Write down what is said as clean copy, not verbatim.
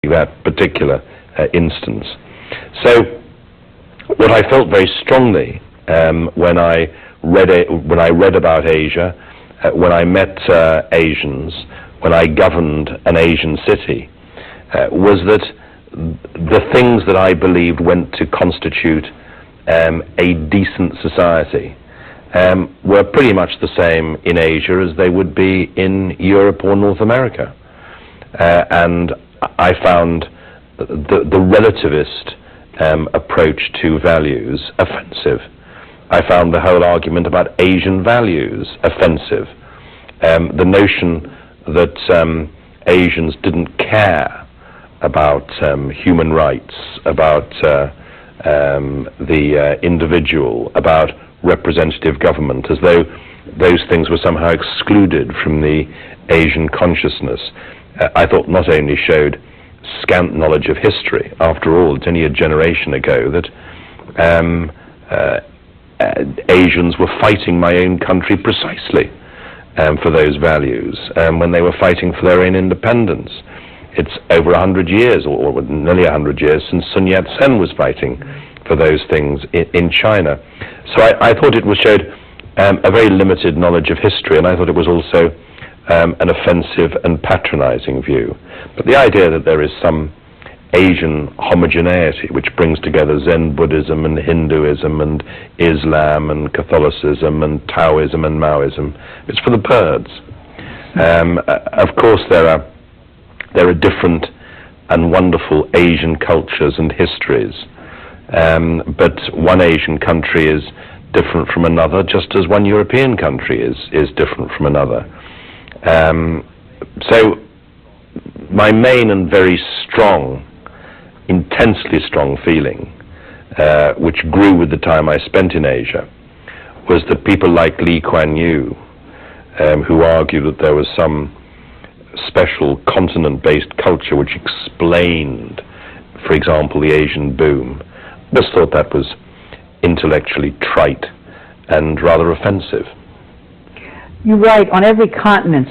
that particular instance. So what I felt very strongly when I read about Asia, when I met Asians, when I governed an Asian city, was that the things that I believed went to constitute a decent society were pretty much the same in Asia as they would be in Europe or North America. And I found the relativist approach to values offensive. I found the whole argument about Asian values offensive. The notion that Asians didn't care about human rights, about the individual, about representative government, as though those things were somehow excluded from the Asian consciousness, I thought not only showed scant knowledge of history. After all, it's only a generation ago that Asians were fighting my own country precisely for those values when they were fighting for their own independence. It's over 100 years, or nearly 100 years, since Sun Yat-sen was fighting for those things in China. So I thought it showed a very limited knowledge of history, and I thought it was also an offensive and patronizing view. But the idea that there is some Asian homogeneity which brings together Zen Buddhism and Hinduism and Islam and Catholicism and Taoism and Maoism, it's for the birds. Of course there are different and wonderful Asian cultures and histories, but one Asian country is different from another, just as one European country is different from another. So my main and very strong, intensely strong feeling, which grew with the time I spent in Asia, was that people like Lee Kuan Yew, who argued that there was some special continent-based culture which explained, for example, the Asian boom, just thought that was intellectually trite and rather offensive. You write, on every continent,